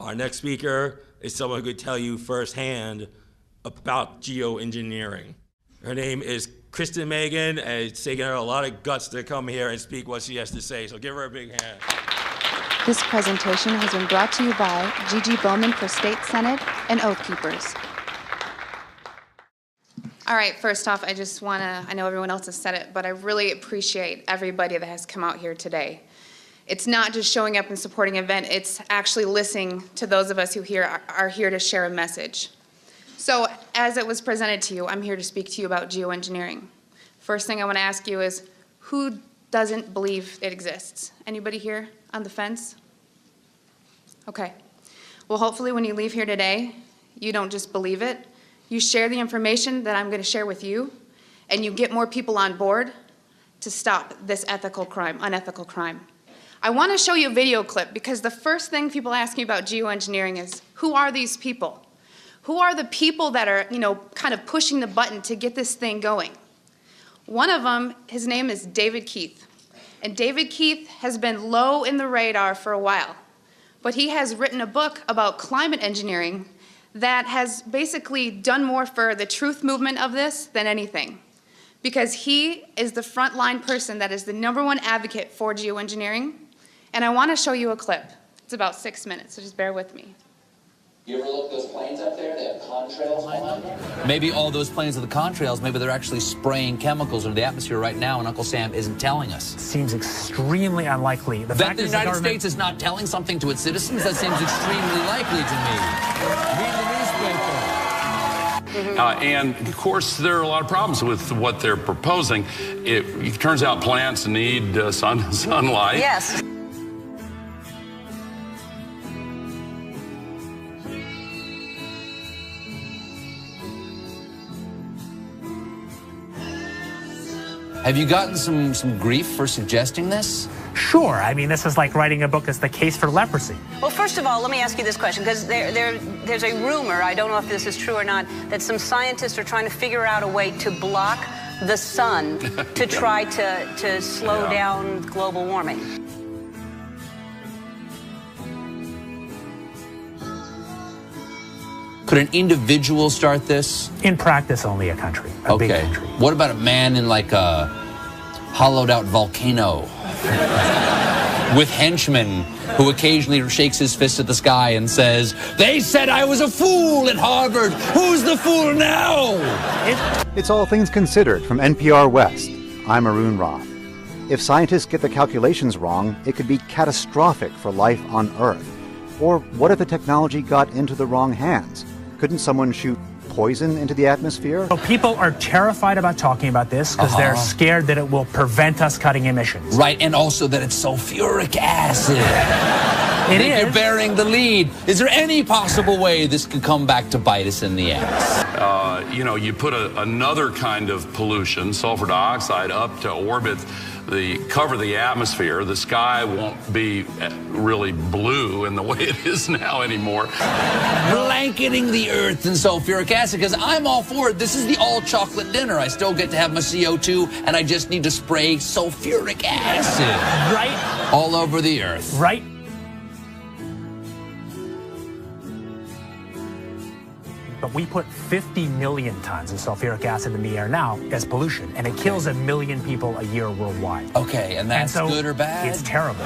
Our next speaker is someone who could tell you firsthand about geoengineering. Her name is Kristen Meghan, and it's taken her a lot of guts to come here and speak what she has to say, so give her a big hand. This presentation has been brought to you by Gigi Bowman for State Senate and Oath Keepers. All right, first off, I just want to, I know everyone else has said it, but I really appreciate everybody that has come out here today. It's not just showing up and supporting an event, it's actually listening to those of us who are here to share a message. So, as it was presented to you, I'm here to speak to you about geoengineering. First thing I want to ask you is, who doesn't believe it exists? Anybody here on the fence? Okay. Well, hopefully when you leave here today, you don't just believe it, you share the information that I'm going to share with you, and you get more people on board to stop this unethical crime. I want to show you a video clip because the first thing people ask me about geoengineering is, who are these people? Who are the people that are, kind of pushing the button to get this thing going? One of them, his name is David Keith. And David Keith has been low in the radar for a while, but he has written a book about climate engineering that has basically done more for the truth movement of this than anything. Because he is the frontline person that is the #1 advocate for geoengineering. And I want to show you a clip. It's about 6 minutes, so just bear with me. You ever look at those planes up there? They have contrails on them. Maybe all those planes are the contrails. Maybe they're actually spraying chemicals into the atmosphere right now, and Uncle Sam isn't telling us. Seems extremely unlikely. That the United States is not telling something to its citizens? That seems extremely likely to me. Read the newspaper. And, of course, there are a lot of problems with what they're proposing. It turns out plants need sunlight. Yes. Have you gotten some grief for suggesting this? Sure. I mean, this is like writing a book that's the case for leprosy. Well, first of all, let me ask you this question, because there's a rumor, I don't know if this is true or not, that some scientists are trying to figure out a way to block the sun to try to slow down global warming. Could an individual start this? In practice, only a country. A big country. What about a man in like a hollowed out volcano with henchmen who occasionally shakes his fist at the sky and says, "They said I was a fool at Harvard. Who's the fool now?" It's All Things Considered from NPR West. I'm Arun Roth. If scientists get the calculations wrong, it could be catastrophic for life on Earth. Or what if the technology got into the wrong hands? Couldn't someone shoot poison into the atmosphere? So people are terrified about talking about this because they're scared that it will prevent us cutting emissions. Right, and also that it's sulfuric acid. You're bearing the lead. Is there any possible way this could come back to bite us in the ass? You put another kind of pollution, sulfur dioxide, up to orbit, cover the atmosphere. The sky won't be really blue in the way it is now anymore. Blanketing the earth in sulfuric acid, because I'm all for it. This is the all-chocolate dinner. I still get to have my CO2, and I just need to spray sulfuric acid. Right. All over the earth. Right. But we put 50 million tons of sulfuric acid in the air now as pollution, and it kills 1 million people a year worldwide. Okay, and that's good or bad? It's terrible.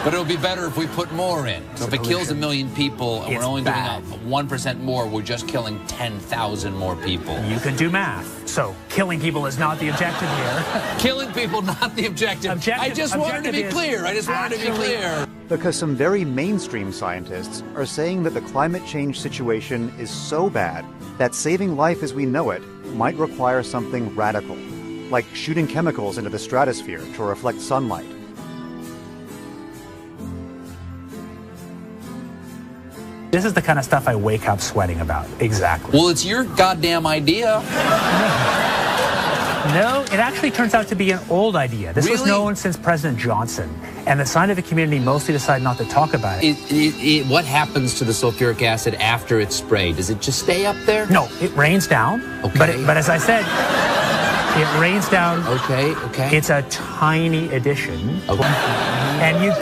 But it'll be better if we put more in. So if it kills 1 million people and we're only doing 1% more, we're just killing 10,000 more people. You can do math. So killing people is not the objective here. Killing people, not the objective. I just wanted to be clear. Because some very mainstream scientists are saying that the climate change situation is so bad that saving life as we know it might require something radical, like shooting chemicals into the stratosphere to reflect sunlight. This is the kind of stuff I wake up sweating about. Exactly. Well, it's your goddamn idea. No, it actually turns out to be an old idea. This was known since President Johnson, and the scientific community mostly decided not to talk about it. What happens to the sulfuric acid after it's sprayed? Does it just stay up there? No, it rains down. Okay. But as I said, it rains down. Okay. It's a tiny addition. Okay. And you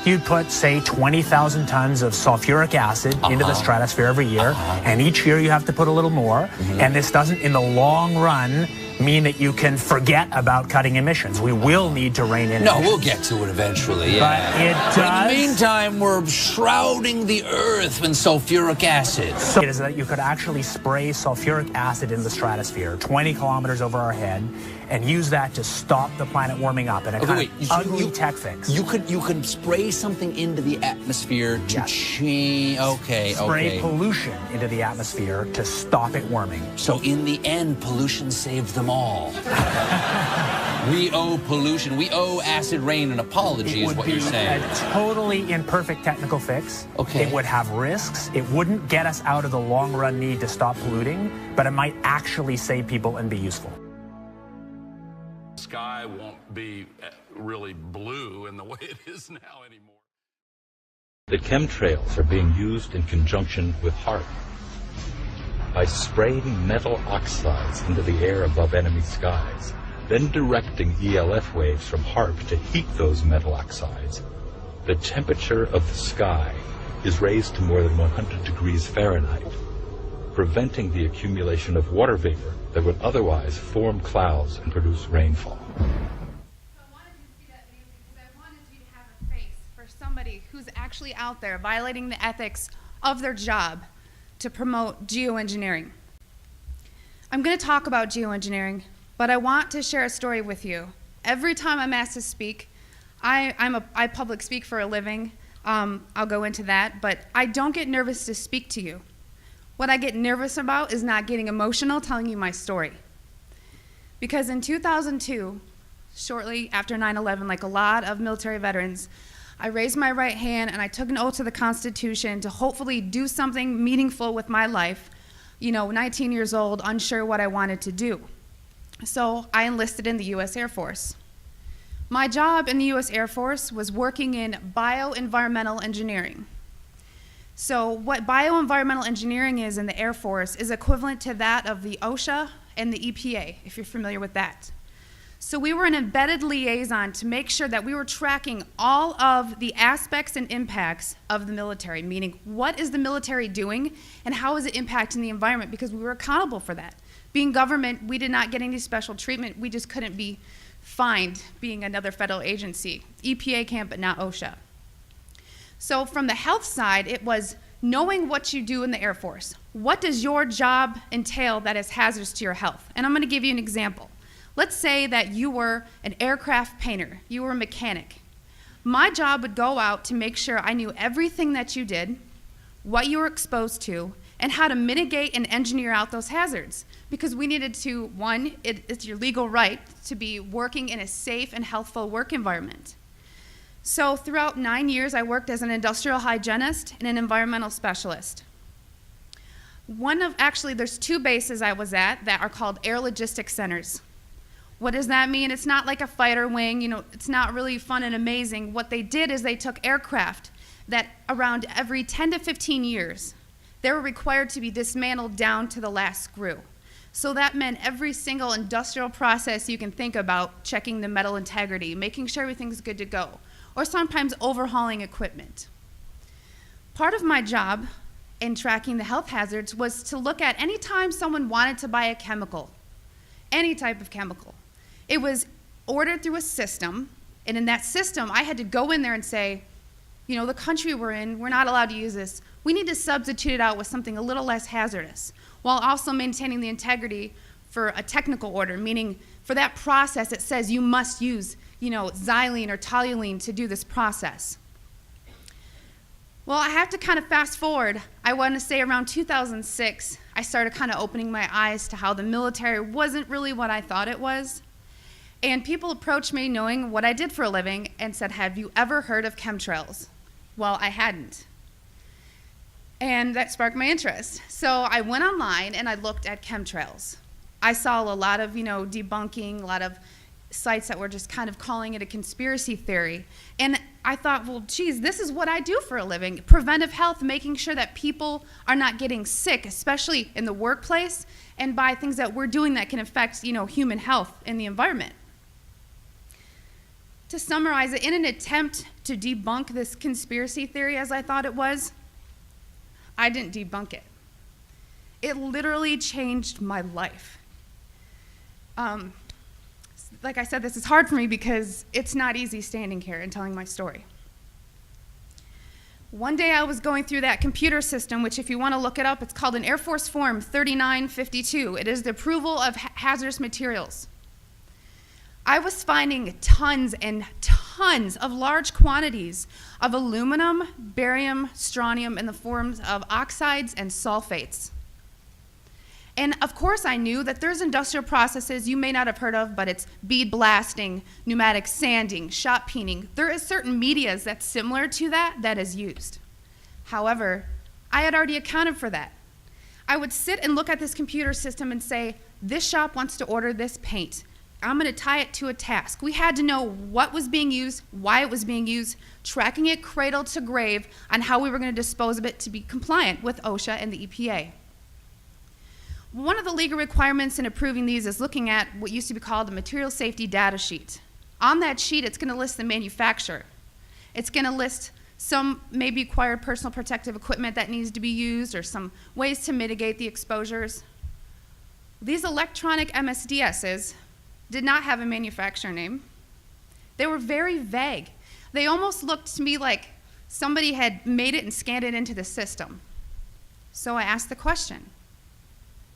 you'd put, say, 20,000 tons of sulfuric acid into the stratosphere every year, and each year you have to put a little more, and this doesn't, in the long run, mean that you can forget about cutting emissions. We will need to rein in emissions. We'll get to it eventually, yeah. But it does. But in the meantime, we're shrouding the earth in sulfuric acid. So it is that you could actually spray sulfuric acid in the stratosphere 20 kilometers over our head and use that to stop the planet warming up in a kind of ugly tech fix. You could spray something into the atmosphere to change. Spray pollution into the atmosphere to stop it warming. So in the end, pollution saved them all. We owe pollution. We owe acid rain an apology, is what you're saying. It would be a totally imperfect technical fix. Okay. It would have risks. It wouldn't get us out of the long-run need to stop polluting, but it might actually save people and be useful. The sky won't be really blue in the way it is now anymore. The chemtrails are being used in conjunction with HAARP. By spraying metal oxides into the air above enemy skies, then directing ELF waves from HAARP to heat those metal oxides, the temperature of the sky is raised to more than 100 degrees Fahrenheit, preventing the accumulation of water vapor that would otherwise form clouds and produce rainfall. So I wanted you to see that video because I wanted you to have a face for somebody who's actually out there violating the ethics of their job to promote geoengineering. I'm going to talk about geoengineering, but I want to share a story with you. Every time I'm asked to speak, I public speak for a living. I'll go into that, but I don't get nervous to speak to you. What I get nervous about is not getting emotional telling you my story. Because in 2002, shortly after 9/11, like a lot of military veterans, I raised my right hand and I took an oath to the Constitution to hopefully do something meaningful with my life. 19 years old, unsure what I wanted to do. So I enlisted in the U.S. Air Force. My job in the U.S. Air Force was working in bioenvironmental engineering. So what bioenvironmental engineering is in the Air Force is equivalent to that of the OSHA and the EPA, if you're familiar with that. So we were an embedded liaison to make sure that we were tracking all of the aspects and impacts of the military, meaning what is the military doing and how is it impacting the environment, because we were accountable for that. Being government, we did not get any special treatment. We just couldn't be fined being another federal agency. EPA can, but not OSHA. So from the health side, it was knowing what you do in the Air Force. What does your job entail that is hazardous to your health? And I'm going to give you an example. Let's say that you were an aircraft painter. You were a mechanic. My job would go out to make sure I knew everything that you did, what you were exposed to, and how to mitigate and engineer out those hazards. Because we needed to, one, it's your legal right to be working in a safe and healthful work environment. So throughout 9 years, I worked as an industrial hygienist and an environmental specialist. There's two bases I was at that are called air logistics centers. What does that mean? It's not like a fighter wing, it's not really fun and amazing. What they did is they took aircraft that around every 10 to 15 years, they were required to be dismantled down to the last screw. So that meant every single industrial process you can think about, checking the metal integrity, making sure everything's good to go, or sometimes overhauling equipment. Part of my job in tracking the health hazards was to look at any time someone wanted to buy a chemical, any type of chemical. It was ordered through a system, and in that system, I had to go in there and say, the country we're in, we're not allowed to use this. We need to substitute it out with something a little less hazardous, while also maintaining the integrity for a technical order, meaning for that process, it says you must use xylene or toluene to do this process. Well, I have to kind of fast forward. I want to say around 2006, I started kind of opening my eyes to how the military wasn't really what I thought it was. And people approached me knowing what I did for a living and said, have you ever heard of chemtrails? Well, I hadn't. And that sparked my interest. So I went online and I looked at chemtrails. I saw a lot of, debunking, a lot of sites that were just kind of calling it a conspiracy theory. And I thought, well, geez, this is what I do for a living. Preventive health, making sure that people are not getting sick, especially in the workplace, and by things that we're doing that can affect, human health in the environment. To summarize it, in an attempt to debunk this conspiracy theory as I thought it was, I didn't debunk it. It literally changed my life. Like I said, this is hard for me because it's not easy standing here and telling my story. One day I was going through that computer system, which if you want to look it up, it's called an Air Force Form 3952. It is the approval of hazardous materials. I was finding tons and tons of large quantities of aluminum, barium, strontium in the forms of oxides and sulfates. And of course I knew that there's industrial processes you may not have heard of, but it's bead blasting, pneumatic sanding, shot peening. There is certain medias that's similar to that is used. However, I had already accounted for that. I would sit and look at this computer system and say, this shop wants to order this paint. I'm going to tie it to a task. We had to know what was being used, why it was being used, tracking it cradle to grave on how we were going to dispose of it to be compliant with OSHA and the EPA. One of the legal requirements in approving these is looking at what used to be called a material safety data sheet. On that sheet, it's going to list the manufacturer. It's going to list some maybe acquired personal protective equipment that needs to be used or some ways to mitigate the exposures. These electronic MSDSs did not have a manufacturer name. They were very vague. They almost looked to me like somebody had made it and scanned it into the system. So I asked the question,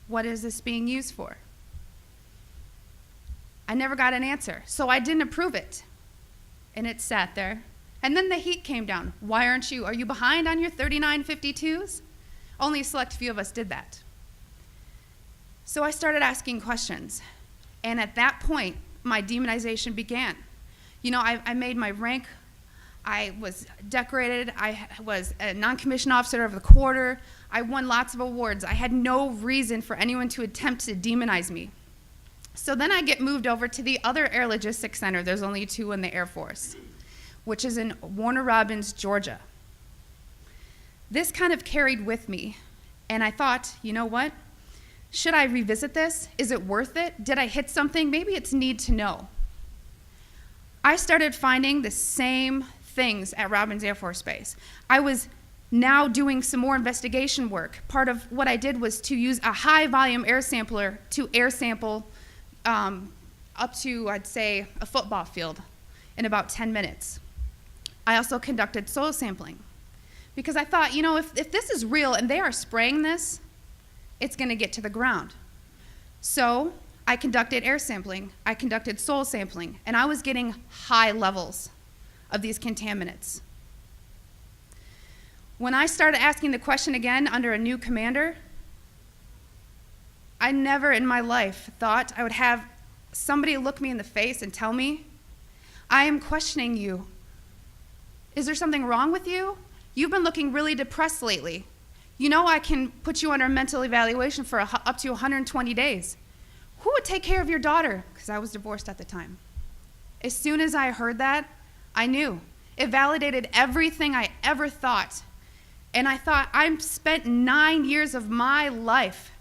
what is this being used for? I never got an answer, so I didn't approve it. And it sat there. And then the heat came down. Why aren't you? Are you behind on your 3952s? Only a select few of us did that. So I started asking questions. And at that point, my demonization began. You know, I made my rank. I was decorated. I was a non-commissioned officer of the quarter. I won lots of awards. I had no reason for anyone to attempt to demonize me. So then I get moved over to the other Air Logistics Center. There's only 2 in the Air Force, which is in Warner Robins, Georgia. This kind of carried with me. And I thought, you know what? Should I revisit this? Is it worth it? Did I hit something? Maybe it's need to know. I started finding the same things at Robins Air Force Base. I was now doing some more investigation work. Part of what I did was to use a high volume air sampler to air sample up to, I'd say, a football field in about 10 minutes. I also conducted soil sampling because I thought, you know, if this is real and they are spraying this, it's going to get to the ground. So I conducted air sampling, I conducted soil sampling, and I was getting high levels of these contaminants. When I started asking the question again under a new commander, I never in my life thought I would have somebody look me in the face and tell me, I am questioning you. Is there something wrong with you? You've been looking really depressed lately. You know I can put you under a mental evaluation for up to 120 days. Who would take care of your daughter? Because I was divorced at the time. As soon as I heard that, I knew. It validated everything I ever thought. And I thought, I've spent 9 years of my life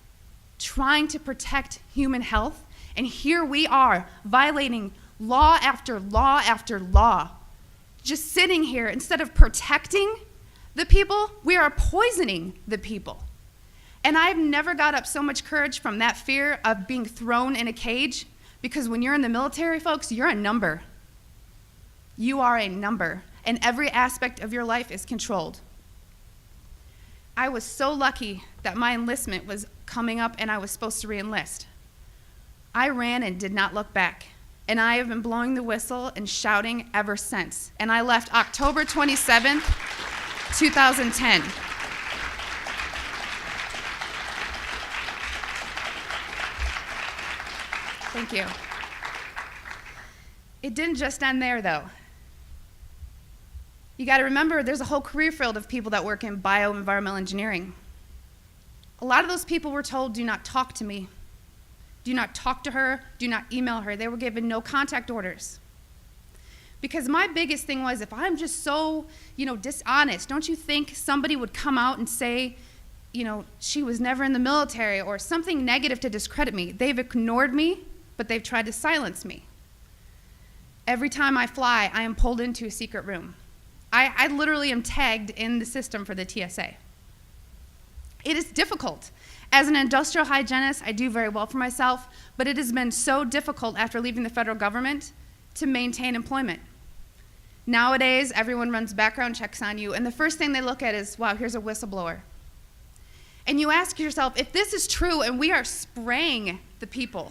trying to protect human health, and here we are violating law after law after law. Just sitting here, instead of protecting the people, we are poisoning the people. And I've never got up so much courage from that fear of being thrown in a cage, because when you're in the military, folks, you're a number. You are a number, and every aspect of your life is controlled. I was so lucky that my enlistment was coming up and I was supposed to re-enlist. I ran and did not look back, and I have been blowing the whistle and shouting ever since. And I left October 27th, 2010. Thank you. It didn't just end there, though. You got to remember, there's a whole career field of people that work in bioenvironmental engineering. A lot of those people were told, do not talk to me. Do not talk to her. Do not email her. They were given no contact orders. Because my biggest thing was, if I'm just so, dishonest, don't you think somebody would come out and say, she was never in the military or something negative to discredit me? They've ignored me, but they've tried to silence me. Every time I fly, I am pulled into a secret room. I literally am tagged in the system for the TSA. It is difficult. As an industrial hygienist, I do very well for myself, but it has been so difficult after leaving the federal government to maintain employment. Nowadays, everyone runs background checks on you, and the first thing they look at is, wow, here's a whistleblower. And you ask yourself, if this is true and we are spraying the people,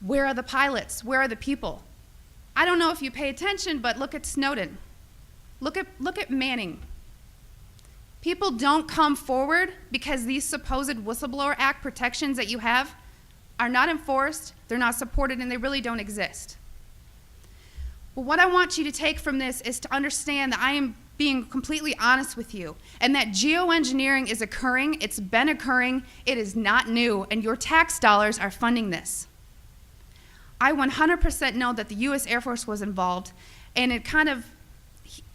where are the pilots? Where are the people? I don't know if you pay attention, but look at Snowden. Look at Manning. People don't come forward because these supposed Whistleblower Act protections that you have are not enforced, they're not supported, and they really don't exist. But what I want you to take from this is to understand that I am being completely honest with you, and that geoengineering is occurring, it's been occurring, it is not new, and your tax dollars are funding this. I 100% know that the US Air Force was involved, and it kind of,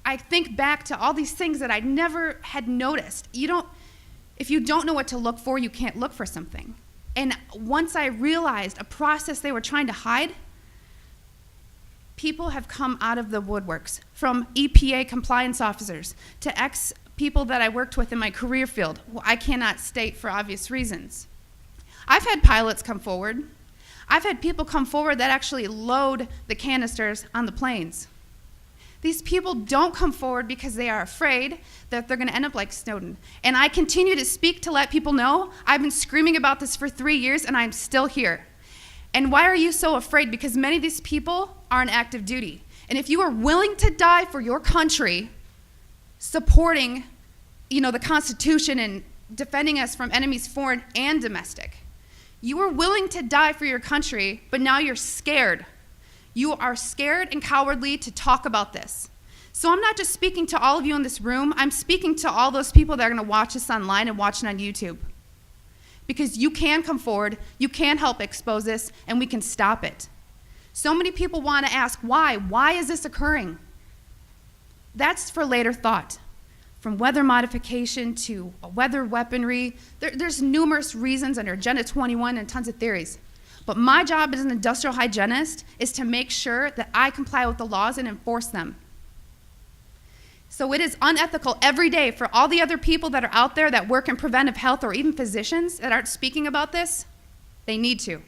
I think back to all these things that I never had noticed. If you don't know what to look for, you can't look for something. And once I realized a process they were trying to hide, people have come out of the woodworks, from EPA compliance officers to ex-people that I worked with in my career field, who I cannot state for obvious reasons. I've had pilots come forward. I've had people come forward that actually load the canisters on the planes. These people don't come forward because they are afraid that they're gonna end up like Snowden. And I continue to speak to let people know I've been screaming about this for 3 years and I'm still here. And why are you so afraid? Because many of these people are on active duty. And if you are willing to die for your country, supporting, the Constitution and defending us from enemies foreign and domestic, you are willing to die for your country, but now you're scared. You are scared and cowardly to talk about this. So I'm not just speaking to all of you in this room, I'm speaking to all those people that are gonna watch this online and watch it on YouTube. Because you can come forward, you can help expose this, and we can stop it. So many people wanna ask, why? Why is this occurring? That's for later thought. From weather modification to weather weaponry, there's numerous reasons under Agenda 21 and tons of theories. But my job as an industrial hygienist is to make sure that I comply with the laws and enforce them. So it is unethical every day for all the other people that are out there that work in preventive health, or even physicians that aren't speaking about this. They need to.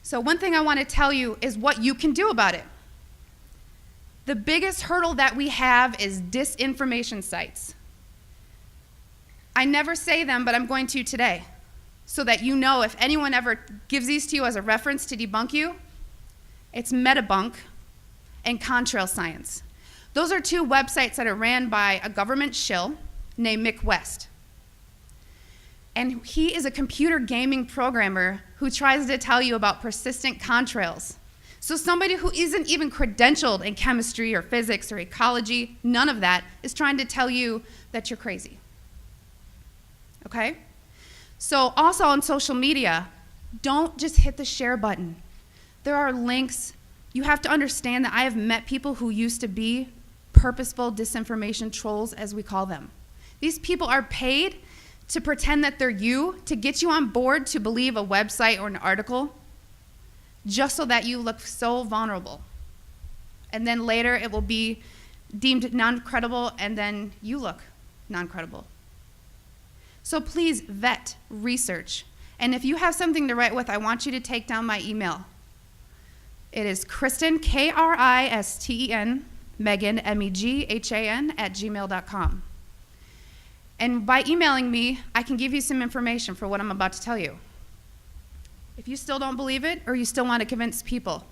So one thing I want to tell you is what you can do about it. The biggest hurdle that we have is disinformation sites. I never say them, but I'm going to today, so that you know if anyone ever gives these to you as a reference to debunk you, it's Metabunk and Contrail Science. Those are two websites that are ran by a government shill named Mick West. And he is a computer gaming programmer who tries to tell you about persistent contrails. So somebody who isn't even credentialed in chemistry or physics or ecology, none of that, is trying to tell you that you're crazy. Okay? So also on social media, don't just hit the share button. There are links. You have to understand that I have met people who used to be purposeful disinformation trolls, as we call them. These people are paid to pretend that they're you, to get you on board to believe a website or an article, just so that you look so vulnerable. And then later it will be deemed non-credible, and then you look non-credible. So please vet, research. And if you have something to write with, I want you to take down my email. It is Kristen, Kristen, Meghan, Meghan, @gmail.com. And by emailing me, I can give you some information for what I'm about to tell you. If you still don't believe it, or you still want to convince people,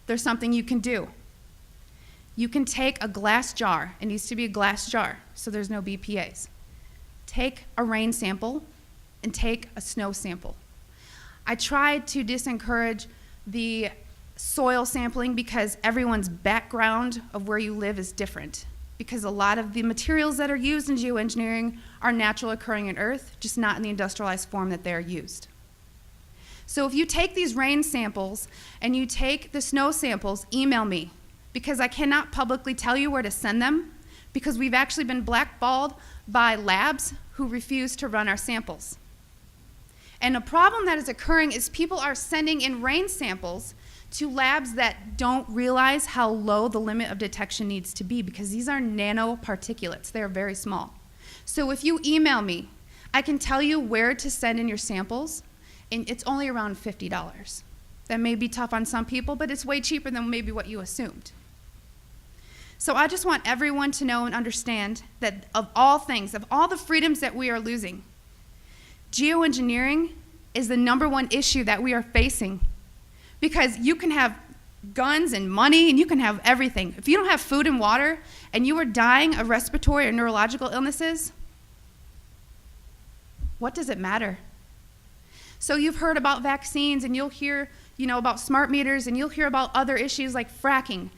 there's something you can do. You can take a glass jar. It needs to be a glass jar, so there's no BPAs. Take a rain sample and take a snow sample. I tried to disencourage the soil sampling because everyone's background of where you live is different. Because a lot of the materials that are used in geoengineering are natural occurring in Earth, just not in the industrialized form that they're used. So if you take these rain samples and you take the snow samples, email me, because I cannot publicly tell you where to send them, because we've actually been blackballed by labs who refuse to run our samples. And a problem that is occurring is people are sending in rain samples to labs that don't realize how low the limit of detection needs to be, because these are nanoparticulates. They are very small. So if you email me, I can tell you where to send in your samples, and it's only around $50. That may be tough on some people, but it's way cheaper than maybe what you assumed. So I just want everyone to know and understand that of all things, of all the freedoms that we are losing, geoengineering is the #1 issue that we are facing. Because you can have guns and money and you can have everything. If you don't have food and water and you are dying of respiratory or neurological illnesses, what does it matter? So you've heard about vaccines, and you'll hear, about smart meters, and you'll hear about other issues like fracking.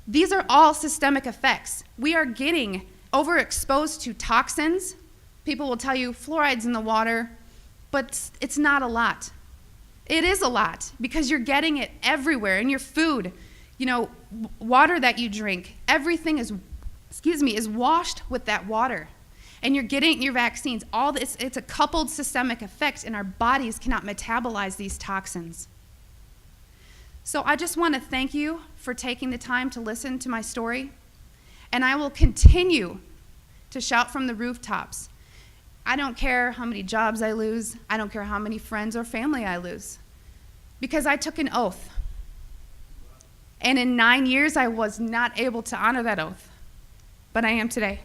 These are all systemic effects. We are getting overexposed to toxins. People will tell you fluoride's in the water, but it's not a lot. It is a lot, because you're getting it everywhere in your food. Water that you drink, everything is washed with that water. And you're getting your vaccines. All this, it's a coupled systemic effect, and our bodies cannot metabolize these toxins. So I just want to thank you for taking the time to listen to my story, and I will continue to shout from the rooftops. I don't care how many jobs I lose. I don't care how many friends or family I lose, because I took an oath. And in 9 years, I was not able to honor that oath, but I am today.